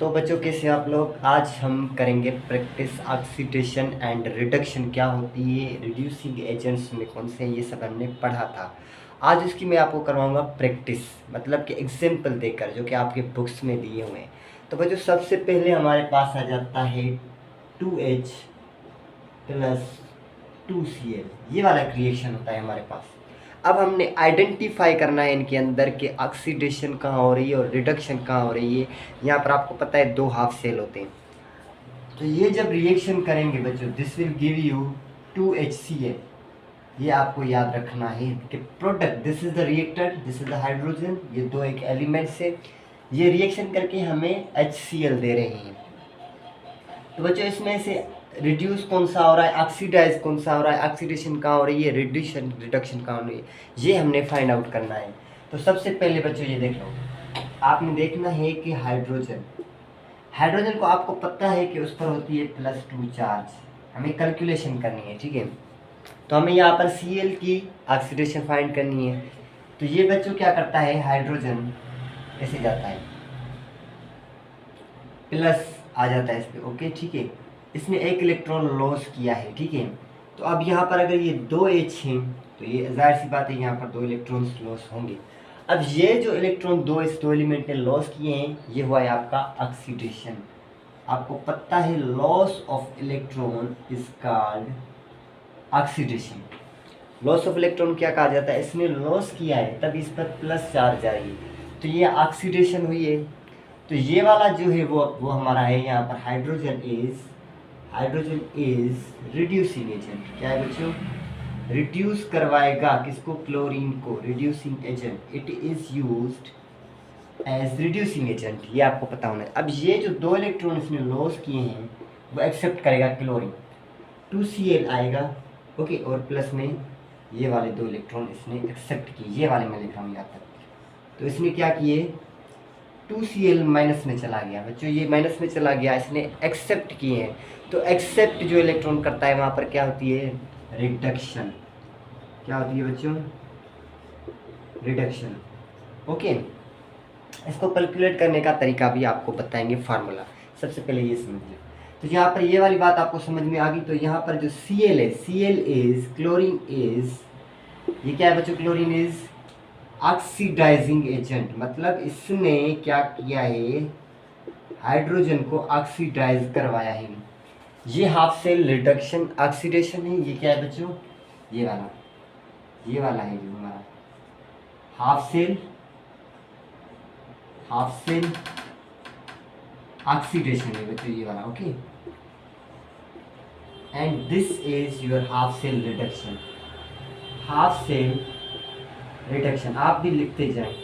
तो बच्चों कैसे आप लोग। आज हम करेंगे प्रैक्टिस ऑक्सीडेशन एंड रिडक्शन क्या होती है, रिड्यूसिंग एजेंट्स में कौन से, ये सब हमने पढ़ा था। आज इसकी मैं आपको करवाऊंगा प्रैक्टिस, मतलब कि एग्जाम्पल देकर जो कि आपके बुक्स में दिए हुए हैं। तो बच्चों सबसे पहले हमारे पास आ जाता है 2H प्लस 2Cl, ये वाला क्रिएशन होता है हमारे पास। अब हमने आइडेंटिफाई करना है इनके अंदर के ऑक्सीडेशन कहाँ हो रही है और रिडक्शन कहाँ हो रही है। यहाँ पर आपको पता है 2 हाफ सेल होते हैं। तो ये जब रिएक्शन करेंगे बच्चों, this will give you 2HCl। ये आपको याद रखना है कि product, this is the reactor, this is the hydrogen, ये दो एक एलिमेंट से ये रिएक्शन करके हमें HCl दे रहे हैं। तो बच्चों इसमें से रिड्यूस कौन सा हो रहा है, ऑक्सीडाइज कौन सा हो रहा है, ऑक्सीडेशन कहाँ हो रही है, रिड्यूशन रिडक्शन कहाँ हो रही है, ये हमने फाइंड आउट करना है। तो सबसे पहले बच्चों ये देख लो, आपने देखना है कि हाइड्रोजन, हाइड्रोजन को आपको पता है कि उस पर होती है +2 चार्ज, हमें कैलकुलेशन करनी है, ठीक है। तो हमें यहाँ पर Cl की ऑक्सीडेशन फाइंड करनी है। तो ये बच्चों क्या करता है, हाइड्रोजन ऐसे जाता है, प्लस आ जाता है इस पर, ओके ठीक है। इसने एक इलेक्ट्रॉन लॉस किया है, ठीक है। तो अब यहाँ पर अगर ये 2H हैं तो ये जाहिर सी बात है यहाँ पर 2 इलेक्ट्रॉन्स लॉस होंगे। अब ये जो इलेक्ट्रॉन इस दो एलिमेंट ने लॉस किए हैं, ये हुआ है आपका ऑक्सीडेशन। आपको पता है loss of electron is called oxidation. Loss of electron क्या कहा जाता है, इसने लॉस किया है तब इस पर प्लस चार्ज आई, तो ये ऑक्सीडेशन हुई है। तो ये वाला जो है वो हमारा है यहाँ पर हाइड्रोजन इज रिड्यूसिंग एजेंट। क्या है बच्चों, रिड्यूस करवाएगा किसको, क्लोरीन को, reducing agent, it is used as reducing agent, ये आपको पता होना है। अब ये जो 2 इलेक्ट्रॉन इसने लॉस किए हैं वो एक्सेप्ट करेगा क्लोरीन, 2Cl आएगा, ओके। और प्लस में ये वाले 2 इलेक्ट्रॉन इसने एक्सेप्ट किए, ये वाले मैं लिख रहा हूँ यहाँ तक। तो इसने क्या किए, 2Cl माइनस में चला गया बच्चों, ये माइनस में चला गया, इसने एक्सेप्ट किए हैं। तो एक्सेप्ट जो इलेक्ट्रॉन करता है वहाँ पर क्या होती है, रिडक्शन। क्या होती है बच्चों, रिडक्शन, ओके। इसको कैलकुलेट करने का तरीका भी आपको बताएंगे, फार्मूला। सबसे पहले ये समझ लो। तो यहाँ पर ये वाली बात आपको समझ में आ गई। तो यहाँ पर जो Cl है, Cl इज क्लोरीन इज, ये क्या है बच्चों, क्लोरीन इज ऑक्सीडाइजिंग एजेंट, मतलब इसने क्या किया है, हाइड्रोजन को ऑक्सीडाइज करवाया है। ये हाफ सेल रिडक्शन ऑक्सीडेशन है। ये क्या है बच्चों, ये वाला है जो हमारा हाफ सेल ऑक्सीडेशन है बच्चों, ये वाला, okay. And this is your half cell reduction, half cell reduction. आप भी लिखते जाएं,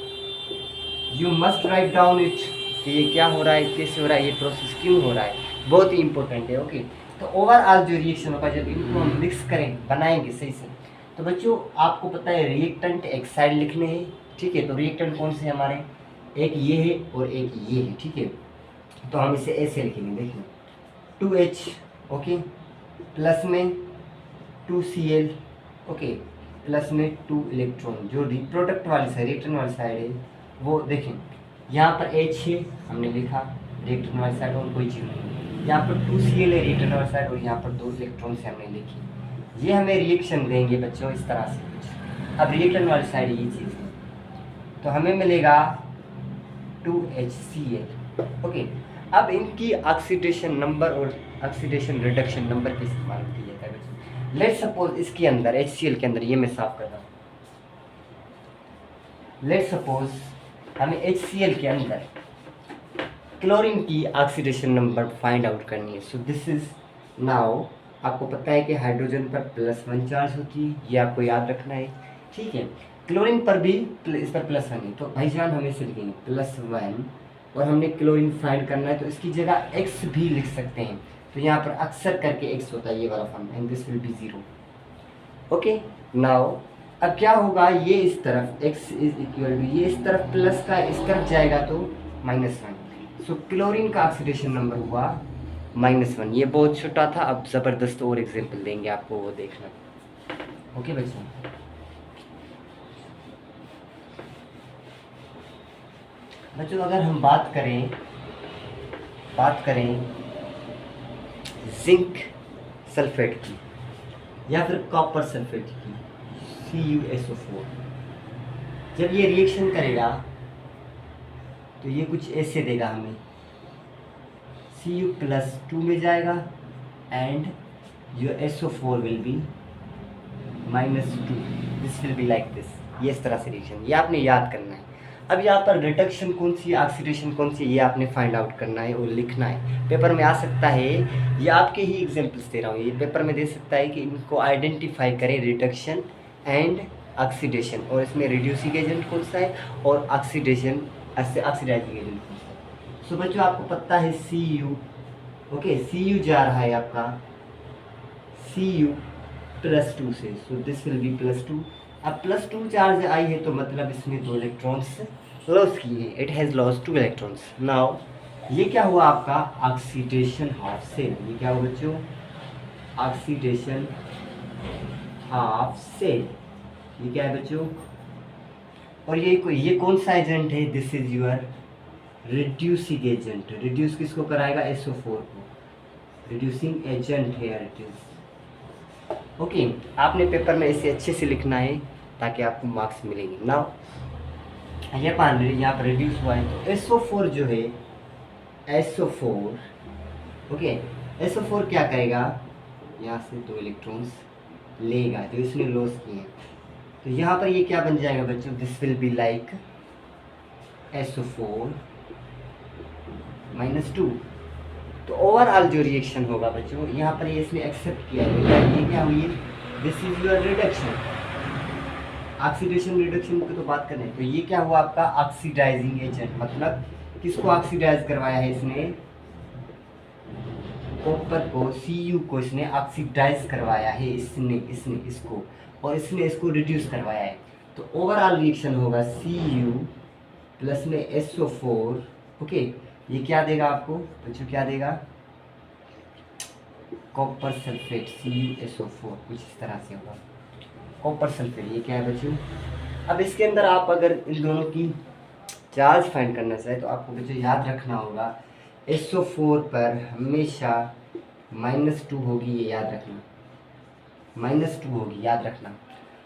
you must write down it कि ये क्या हो रहा है, कैसे हो रहा है, ये प्रोसेस क्यों हो रहा है, बहुत ही इंपॉर्टेंट है, ओके। तो ओवरऑल जो रिएक्शन होगा जब इनको हम मिक्स करें, बनाएंगे सही से, तो बच्चों आपको पता है रिएक्टेंट एक साइड लिखने हैं, ठीक है। तो रिएक्टेंट कौन से हमारे, एक ये है और एक ये है, ठीक है। तो हम इसे ऐसे लिखेंगे, देखिए 2H, ओके, प्लस में 2Cl, ओके, प्लस में 2 इलेक्ट्रॉन। जो प्रोडक्ट वाली साइड, रिएक्टेंट वाली साइड है, वो देखें यहाँ पर H है, हमने लिखा रिएक्टेंट वाली साइड, और कोई चीज़ नहीं। यहाँ पर 2Cl है रिएक्टेंट वाली साइड, और यहाँ पर 2 इलेक्ट्रॉन से हमने लिखी। ये हमें रिएक्शन देंगे बच्चों इस तरह से कुछ। अब रिएक्टेंट वाली साइड ये चीज़ है, तो हमें मिलेगा 2HCl, ओके। अब इनकी ऑक्सीडेशन नंबर और ऑक्सीडेशन रिडक्शन नंबर का इस्तेमाल किया जाता है बच्चों। लेट सपोज इसके अंदर HCl के अंदर, ये मैं साफ कर रहा हूँ, लेट सपोज हमें HCl के अंदर क्लोरीन की ऑक्सीडेशन नंबर फाइंड आउट करनी है। सो दिस इज नाउ, आपको पता है कि हाइड्रोजन पर +1 चार्ज होती है, ये आपको याद रखना है, ठीक है। क्लोरीन पर भी इस पर +1 है, तो भाईजान हम इसे लिखेंगे +1, और हमने क्लोरीन फाइंड करना है तो इसकी जगह X भी लिख सकते हैं। तो यहाँ पर अक्सर करके X होता है, ये वाला form, and this will B 0, okay. Now अब क्या होगा, ये इस तरफ X इज इक्वल टू, ये इस तरफ प्लस का इस तरफ जाएगा तो -1। सो क्लोरीन का ऑक्सीडेशन नंबर हुआ -1। ये बहुत छोटा था, अब ज़बरदस्त और एग्जाम्पल देंगे आपको, वो देखना, ओके बच्चों। बच्चों अगर हम बात करें बात करें जिंक सल्फेट की या फिर कॉपर सल्फेट की, CuSO4, जब ये रिएक्शन करेगा तो ये कुछ ऐसे देगा हमें, Cu+2 में जाएगा and your SO4 will be -2, this will be like this. ये इस तरह से रिएक्शन, ये आपने याद करना है। अब यहाँ पर रिडक्शन कौन सी, ऑक्सीडेशन कौन सी, ये आपने फाइंड आउट करना है और लिखना है। पेपर में आ सकता है, ये आपके ही एग्जांपल्स दे रहा हूँ, ये पेपर में दे सकता है कि इनको आइडेंटिफाई करें, रिडक्शन एंड ऑक्सीडेशन, और इसमें रिड्यूसिंग एजेंट कौन सा है और ऑक्सीडेशन ऑक्सीडाइजिंग एजेंट कौन सा है। सो बच्चों आपको पता है Cu, ओके, Cu जा रहा है आपका Cu+2 से, सो दिस विल बी +2। अब +2 चार्ज आई है तो मतलब इसमें 2 इलेक्ट्रॉन्स लॉस किए हैं, it has loss 2 electrons. Now ये क्या हुआ आपका ऑक्सीडेशन हाफ सेल, ये क्या हुआ बच्चों, ऑक्सीडेशन हाफ सेल, ये क्या है बच्चों, और ये कौन सा एजेंट है, this is your reducing agent. Reduce किसको कराएगा, SO4 को, रिड्यूसिंग एजेंट है इट इज, ओके। आपने पेपर में इसे अच्छे से लिखना है ताकि आपको मार्क्स मिलेंगे। नाउ ये मान लीजिए यहाँ पर रिड्यूस हुआ है तो SO4 जो है, SO4, ओके, SO4 क्या करेगा, यहाँ से 2 इलेक्ट्रॉन्स लेगा जो इसने लॉस किए हैं, तो यहाँ पर ये क्या बन जाएगा बच्चों, this will be like SO4 -2। तो ओवरऑल जो रिएक्शन होगा बच्चों, यहाँ पर ये इसने एक्सेप्ट किया है, ये क्या हुई, this is your reduction, oxidation reduction की तो बात करें तो ये क्या हुआ आपका ऑक्सीडाइजिंग एजेंट, मतलब किसको ऑक्सीडाइज करवाया है इसने, कॉपर को, Cu को इसने ऑक्सीडाइज करवाया है, इसने इसको, और इसने इसको रिड्यूस करवाया है। तो ओवरऑल रिएक्शन होगा Cu प्लस में SO4, ओके, ये क्या देगा आपको बच्चों, क्या देगा, कॉपर सल्फेट, CuSO4, कुछ इस तरह से होगा कॉपर सल्फेट, ये क्या है बच्चों। अब इसके अंदर आप अगर इन दोनों की चार्ज फाइंड करना चाहे तो आपको बच्चों याद रखना होगा, SO4 पर हमेशा -2 होगी, ये याद रखना, -2 होगी, याद रखना।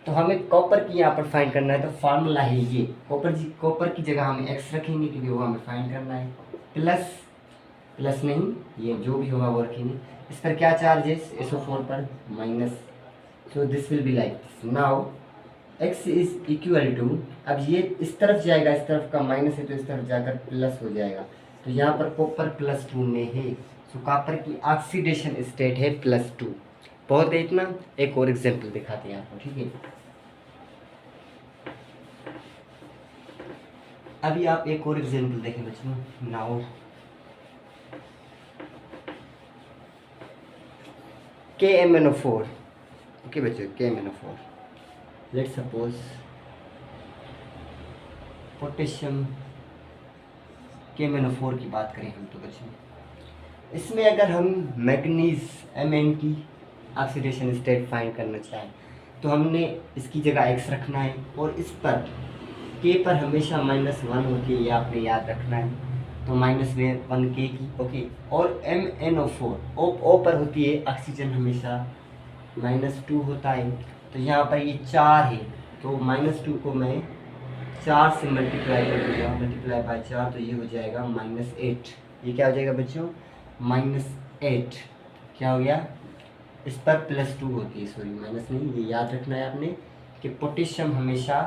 तो हमें कॉपर की यहाँ पर फाइंड करना है, तो फार्मूला है ये, कॉपर की जगह हम X रखेंगे क्योंकि वो हमें फाइंड करना है, प्लस नहीं, ये जो भी होगा वो रखेंगे। इस पर क्या चार्ज है, SO4 पर minus, so this will be like this. Now X is equal to, अब ये इस तरफ जाएगा, इस तरफ का माइनस है तो इस तरफ जाकर प्लस हो जाएगा, तो यहाँ पर कॉपर +2 में है, सो कॉपर की ऑक्सीडेशन स्टेट है +2। बहुत है इतना, एक और एग्जाम्पल दिखाते हैं आपको, ठीक है। अभी आप एक और एग्जाम्पल देखें बच्चों, नाउ KMnO4, ओके बच्चों, KMnO4, let suppose potassium KMnO4 की बात करें हम तो बच्चों, इसमें अगर हम मैग्नीज Mn की ऑक्सीडेशन स्टेट फाइंड करना चाहें तो हमने इसकी जगह X रखना है, और इस पर K पर हमेशा -1 होती है, ये आपने याद रखना है, तो -1K की, ओके। और MnO4 O पर होती है ऑक्सीजन, हमेशा -2 होता है, तो यहाँ पर ये 4 है, तो -2 को मैं 4 से मल्टीप्लाई कर दूँगा, मल्टीप्लाई बाय 4, तो ये हो जाएगा -8। ये क्या हो जाएगा बच्चों, -8, क्या हो गया, इस पर +2 होती है, सॉरी माइनस नहीं, ये याद रखना है आपने कि पोटेशियम हमेशा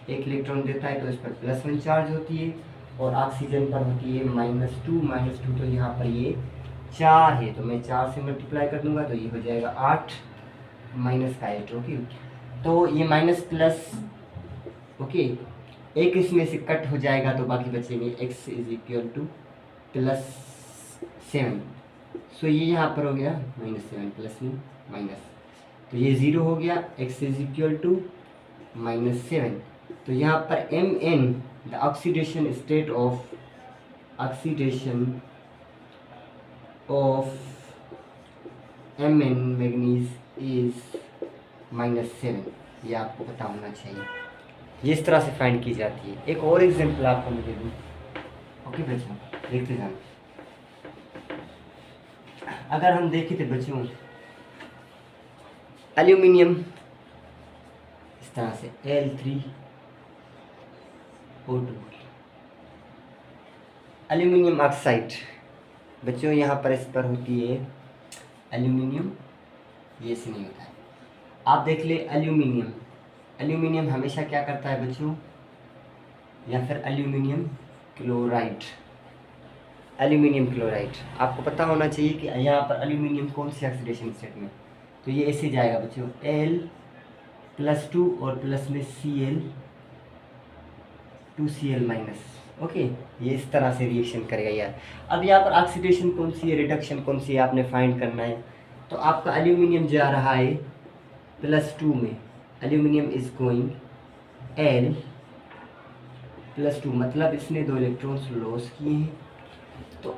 एक इलेक्ट्रॉन देता है तो इस पर +1 चार्ज होती है, और ऑक्सीजन पर होती है -2, तो यहाँ पर ये 4 है, तो मैं 4 से मल्टीप्लाई कर दूंगा तो ये हो जाएगा 8 -8, ओके। तो ये माइनस प्लस, ओके, एक इसमें से कट हो जाएगा तो बाकी बचेंगे, X इज इक्वल टू +7, सो ये यहाँ पर हो गया -7 प्लस में माइनस, तो ये 0 हो गया, X इज इक्वल टू -7, तो यहाँ पर Mn the oxidation state of Mn manganese is -7, ये आपको पता होना चाहिए। ये इस तरह से फाइंड की जाती है। एक और एग्जांपल आपको मैं दे दूँ, ओके बच्चों, देखते हैं। अगर हम देखें तो बच्चों एल्यूमिनियम इस तरह से Al3O2 एल्यूमिनियम ऑक्साइड बच्चों यहाँ पर इस पर होती है एल्यूमिनियम, ये से नहीं होता है। आप देख ले एल्यूमिनियम, एल्यूमिनियम हमेशा क्या करता है बच्चों, या फिर एल्यूमिनियम क्लोराइड, एल्यूमिनियम क्लोराइड आपको पता होना चाहिए कि यहाँ पर एल्यूमिनियम कौन सी ऑक्सीडेशन स्टेट में, तो ये ऐसे जाएगा बच्चों Al+2 और प्लस में Cl2Cl-, ओके। ये इस तरह से रिएक्शन करेगा यार। अब यहाँ पर ऑक्सीडेशन कौन सी है, रिडक्शन कौन सी है, आपने फाइंड करना है। तो आपका एल्यूमिनियम जा रहा है +2 में, एल्यूमिनियम इज गोइंग Al+2, मतलब इसने 2 इलेक्ट्रॉन्स लॉस किए हैं। तो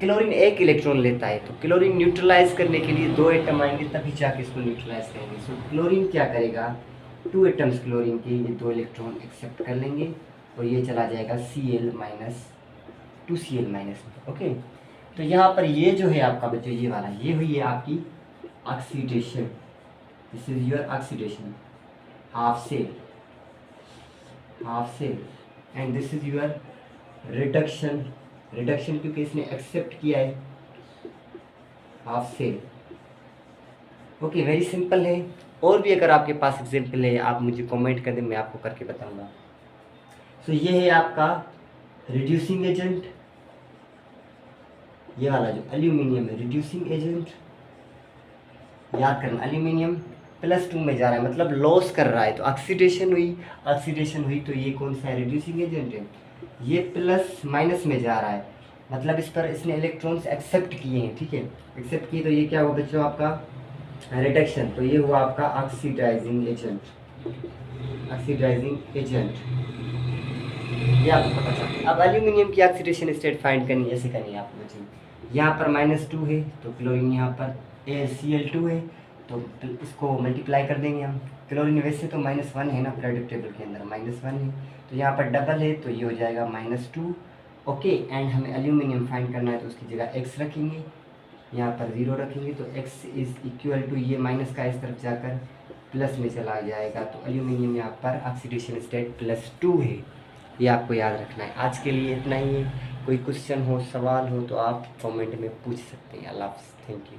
क्लोरीन 1 इलेक्ट्रॉन लेता है, तो क्लोरीन न्यूट्रलाइज करने के लिए 2 एटम आएंगे तभी जाके इसको न्यूट्रलाइज करेंगे। सो क्लोरीन क्या करेगा, 2 एटम्स क्लोरीन के ये 2 इलेक्ट्रॉन एक्सेप्ट कर लेंगे और ये चला जाएगा Cl-2Cl-, ओके। तो यहाँ पर ये जो है आपका बच्चों ये वाला, ये हुई है आपकी oxidation, this is your oxidation, half cell and this is your reduction, reduction क्योंकि इसने एक्सेप्ट किया है half cell, okay. Very simple है। और भी अगर आपके पास एग्जाम्पल है आप मुझे कमेंट कर दें, मैं आपको करके बताऊंगा। सो ये है आपका रिड्यूसिंग एजेंट, ये वाला जो एल्यूमिनियम है रिड्यूसिंग एजेंट, याद करना एल्यूमिनियम +2 में जा रहा है मतलब लॉस कर रहा है, तो ऑक्सीडेशन हुई तो ये कौन सा है, रिड्यूसिंग एजेंट है। ये +- में जा रहा है मतलब इस पर इसने इलेक्ट्रॉन्स एक्सेप्ट किए हैं, ठीक है, एक्सेप्ट किए, तो ये क्या हुआ बच्चों आपका रिडक्शन, तो ये हुआ आपका ऑक्सीडाइजिंग एजेंट, ये आपको पता चला। अब एल्यूमिनियम की ऑक्सीडेशन स्टेट फाइंड करनी है, ऐसे करनी है आपको बच्चों। यहाँ पर -2 है तो क्लोरीन यहाँ पर Cl2 है तो इसको मल्टीप्लाई कर देंगे हम। क्लोरीन वैसे तो -1 है ना पीरियोडिक टेबल के अंदर, -1 है, तो यहाँ पर डबल है तो ये हो जाएगा -2, ओके। एंड हमें एल्यूमिनियम फाइंड करना है तो उसकी जगह x रखेंगे, यहाँ पर 0 रखेंगे, तो x इज इक्वल टू ये माइनस का इस तरफ जाकर प्लस में चला जाएगा, तो एल्यूमिनियम यहाँ पर ऑक्सीडेशन स्टेट +2 है, ये आपको याद रखना है। आज के लिए इतना ही है, कोई क्वेश्चन हो, सवाल हो तो आप कमेंट में पूछ सकते हैं। अल्लाह हाफ़िज़, थैंक यू।